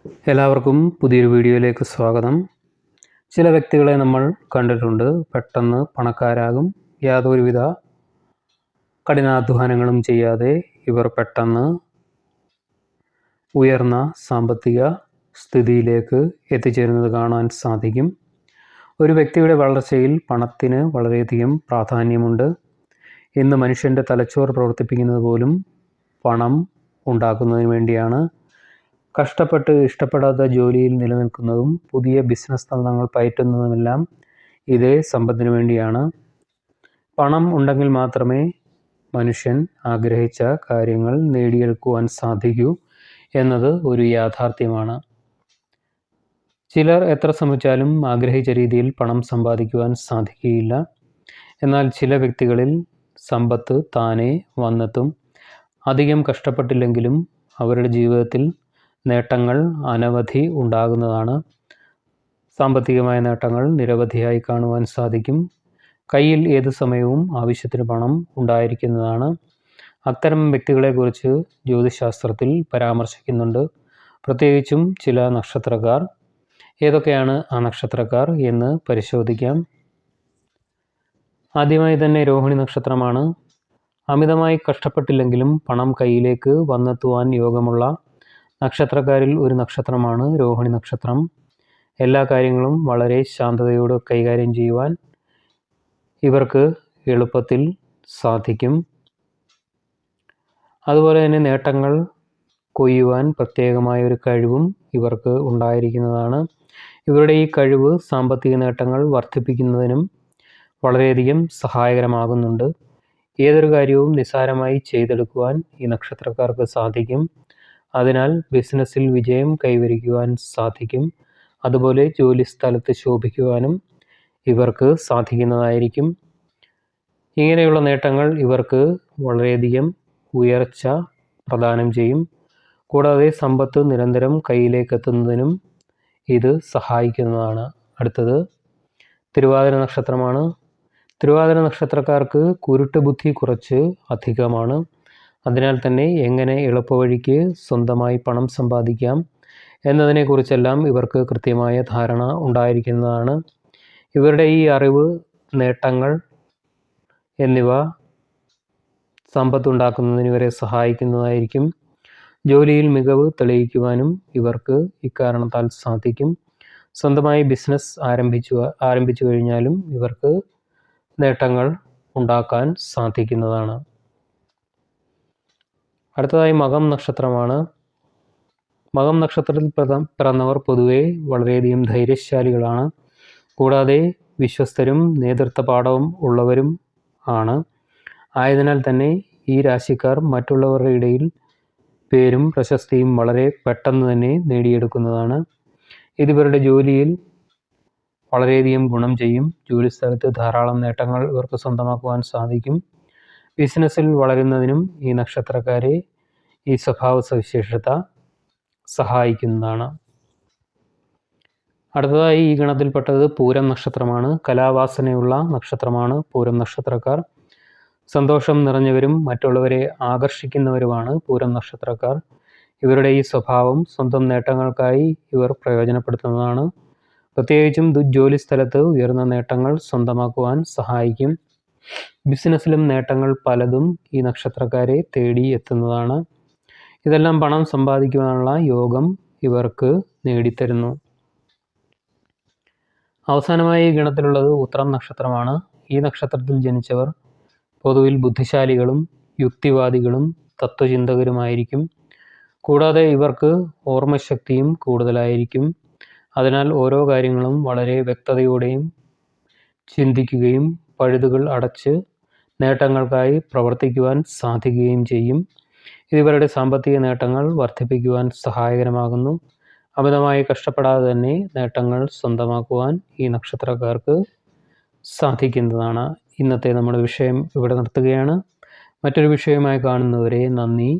എല്ലാവർക്കും പുതിയൊരു വീഡിയോയിലേക്ക് സ്വാഗതം. ചില വ്യക്തികളെ നമ്മൾ കണ്ടിട്ടുണ്ട്. പെട്ടെന്ന് പണക്കാരാകും. യാതൊരുവിധ കഠിനാധ്വാനങ്ങളും ചെയ്യാതെ ഇവർ പെട്ടെന്ന് ഉയർന്ന സാമ്പത്തിക സ്ഥിതിയിലേക്ക് എത്തിച്ചേരുന്നത് കാണാൻ സാധിക്കും. ഒരു വ്യക്തിയുടെ വളർച്ചയിൽ പണത്തിന് വളരെയധികം പ്രാധാന്യമുണ്ട്. ഇന്ന് മനുഷ്യൻ്റെ തലച്ചോർ പ്രവർത്തിപ്പിക്കുന്നത് പോലും പണം ഉണ്ടാക്കുന്നതിന് വേണ്ടിയാണ്. കഷ്ടപ്പെട്ട് ഇഷ്ടപ്പെടാത്ത ജോലിയിൽ നിലനിൽക്കുന്നതും പുതിയ ബിസിനസ് തന്ത്രങ്ങൾ പയറ്റുന്നതുമെല്ലാം ഇതേ സമ്പത്തിന് വേണ്ടിയാണ്. പണം ഉണ്ടെങ്കിൽ മാത്രമേ മനുഷ്യൻ ആഗ്രഹിച്ച കാര്യങ്ങൾ നേടിയെടുക്കുവാൻ സാധിക്കൂ എന്നത് ഒരു യാഥാർത്ഥ്യമാണ്. ചിലർ എത്ര ശ്രമിച്ചാലും ആഗ്രഹിച്ച രീതിയിൽ പണം സമ്പാദിക്കുവാൻ സാധിക്കുകയില്ല. എന്നാൽ ചില വ്യക്തികളിൽ സമ്പത്ത് താനെ വന്നെത്തും. അധികം കഷ്ടപ്പെട്ടില്ലെങ്കിലും അവരുടെ ജീവിതത്തിൽ നേട്ടങ്ങൾ അനവധി ഉണ്ടാകുന്നതാണ്. സാമ്പത്തികമായ നേട്ടങ്ങൾ നിരവധിയായി കാണുവാൻ സാധിക്കും. കയ്യിൽ ഏത് സമയവും ആവശ്യത്തിന് പണം ഉണ്ടായിരിക്കുന്നതാണ്. അത്തരം വ്യക്തികളെക്കുറിച്ച് ജ്യോതിശാസ്ത്രത്തിൽ പരാമർശിക്കുന്നുണ്ട്. പ്രത്യേകിച്ചും ചില നക്ഷത്രക്കാർ. ഏതൊക്കെയാണ് ആ നക്ഷത്രക്കാർ എന്ന് പരിശോധിക്കാം. ആദ്യമായി തന്നെ രോഹിണി നക്ഷത്രമാണ്. അമിതമായി കഷ്ടപ്പെട്ടില്ലെങ്കിലും പണം കയ്യിലേക്ക് വന്നെത്തുവാൻ യോഗമുള്ള നക്ഷത്രക്കാരിൽ ഒരു നക്ഷത്രമാണ് രോഹിണി നക്ഷത്രം. എല്ലാ കാര്യങ്ങളും വളരെ ശാന്തതയോടെ കൈകാര്യം ചെയ്യുവാൻ ഇവർക്ക് എളുപ്പത്തിൽ സാധിക്കും. അതുപോലെ തന്നെ നേട്ടങ്ങൾ കൊയ്യുവാൻ പ്രത്യേകമായ ഒരു കഴിവും ഇവർക്ക് ഉണ്ടായിരിക്കുന്നതാണ്. ഇവരുടെ ഈ കഴിവ് സാമ്പത്തിക നേട്ടങ്ങൾ വർദ്ധിപ്പിക്കുന്നതിനും വളരെയധികം സഹായകരമാകുന്നുണ്ട്. ഏതൊരു കാര്യവും നിസ്സാരമായി ചെയ്തെടുക്കുവാൻ ഈ നക്ഷത്രക്കാർക്ക് സാധിക്കും. അതിനാൽ ബിസിനസ്സിൽ വിജയം കൈവരിക്കുവാൻ സാധിക്കും. അതുപോലെ ജോലി സ്ഥലത്ത് ശോഭിക്കുവാനും ഇവർക്ക് സാധിക്കുന്നതായിരിക്കും. ഇങ്ങനെയുള്ള നേട്ടങ്ങൾ ഇവർക്ക് വളരെയധികം ഉയർച്ച പ്രദാനം ചെയ്യും. കൂടാതെ സമ്പത്ത് നിരന്തരം കയ്യിലേക്ക് എത്തുന്നതിനും ഇത് സഹായിക്കുന്നതാണ്. അടുത്തത് തിരുവാതിര നക്ഷത്രമാണ്. തിരുവാതിര നക്ഷത്രക്കാർക്ക് കുരുട്ട് ബുദ്ധി കുറച്ച് അധികമാണ്. അതിനാൽ തന്നെ എങ്ങനെ എളുപ്പവഴിക്ക് സ്വന്തമായി പണം സമ്പാദിക്കാം എന്നതിനെക്കുറിച്ചെല്ലാം ഇവർക്ക് കൃത്യമായ ധാരണ ഉണ്ടായിരിക്കുന്നതാണ്. ഇവരുടെ ഈ അറിവ്, നേട്ടങ്ങൾ എന്നിവ സമ്പത്തുണ്ടാക്കുന്നതിന് ഇവരെ സഹായിക്കുന്നതായിരിക്കും. ജോലിയിൽ മികവ് തെളിയിക്കുവാനും ഇവർക്ക് ഇക്കാരണത്താൽ സാധിക്കും. സ്വന്തമായി ബിസിനസ് ആരംഭിച്ചു കഴിഞ്ഞാലും ഇവർക്ക് നേട്ടങ്ങൾ ഉണ്ടാക്കാൻ സാധിക്കുന്നതാണ്. അടുത്തതായി മകം നക്ഷത്രമാണ്. മകം നക്ഷത്രത്തിൽ പിറന്നവർ പൊതുവെ വളരെയധികം ധൈര്യശാലികളാണ്. കൂടാതെ വിശ്വസ്തരും നേതൃത്വ പാഠവും ഉള്ളവരും ആണ്. ആയതിനാൽ തന്നെ ഈ രാശിക്കാർ മറ്റുള്ളവരുടെ ഇടയിൽ പേരും പ്രശസ്തിയും വളരെ പെട്ടെന്ന് തന്നെ നേടിയെടുക്കുന്നതാണ്. ഇതിവരുടെ ജോലിയിൽ വളരെയധികം ഗുണം ചെയ്യും. ജോലിസ്ഥലത്ത് ധാരാളം നേട്ടങ്ങൾ ഇവർക്ക് സ്വന്തമാക്കുവാൻ സാധിക്കും. ബിസിനസ്സിൽ വളരുന്നതിനും ഈ നക്ഷത്രക്കാരെ ഈ സ്വഭാവ സവിശേഷത സഹായിക്കുന്നതാണ്. അടുത്തതായി ഈ ഗണത്തിൽപ്പെട്ടത് പൂരം നക്ഷത്രമാണ്. കലാവാസനയുള്ള നക്ഷത്രമാണ് പൂരം നക്ഷത്രക്കാർ. സന്തോഷം നിറഞ്ഞവരും മറ്റുള്ളവരെ ആകർഷിക്കുന്നവരുമാണ് പൂരം നക്ഷത്രക്കാർ. ഇവരുടെ ഈ സ്വഭാവം സ്വന്തം നേട്ടങ്ങൾക്കായി ഇവർ പ്രയോജനപ്പെടുത്തുന്നതാണ്. പ്രത്യേകിച്ചും ജോലി സ്ഥലത്ത് ഉയർന്ന നേട്ടങ്ങൾ സ്വന്തമാക്കുവാൻ സഹായിക്കും. ബിസിനസ്സിലും നേട്ടങ്ങൾ പലതും ഈ നക്ഷത്രക്കാരെ തേടി എത്തുന്നതാണ്. ഇതെല്ലാം പണം സമ്പാദിക്കുവാനുള്ള യോഗം ഇവർക്ക് നേടിത്തരുന്നു. അവസാനമായി ഈ ഗണത്തിലുള്ളത് ഉത്രം നക്ഷത്രമാണ്. ഈ നക്ഷത്രത്തിൽ ജനിച്ചവർ പൊതുവിൽ ബുദ്ധിശാലികളും യുക്തിവാദികളും തത്വചിന്തകരുമായിരിക്കും. കൂടാതെ ഇവർക്ക് ഓർമ്മശക്തിയും കൂടുതലായിരിക്കും. അതിനാൽ ഓരോ കാര്യങ്ങളും വളരെ വ്യക്തതയോടെയും ചിന്തിക്കുകയും പഴുതുകൾ അടച്ച് നേട്ടങ്ങൾക്കായി പ്രവർത്തിക്കുവാൻ സാധിക്കുകയും ചെയ്യും. ഇതിവരുടെ സാമ്പത്തിക നേട്ടങ്ങൾ വർദ്ധിപ്പിക്കുവാൻ സഹായകരമാകുന്നു. അമിതമായി കഷ്ടപ്പെടാതെ തന്നെ നേട്ടങ്ങൾ സ്വന്തമാക്കുവാൻ ഈ നക്ഷത്രക്കാർക്ക് സാധിക്കുന്നതാണ്. ഇന്നത്തെ നമ്മുടെ വിഷയം ഇവിടെ നിർത്തുകയാണ്. മറ്റൊരു വിഷയമായി കാണുന്നവരെ നന്ദി,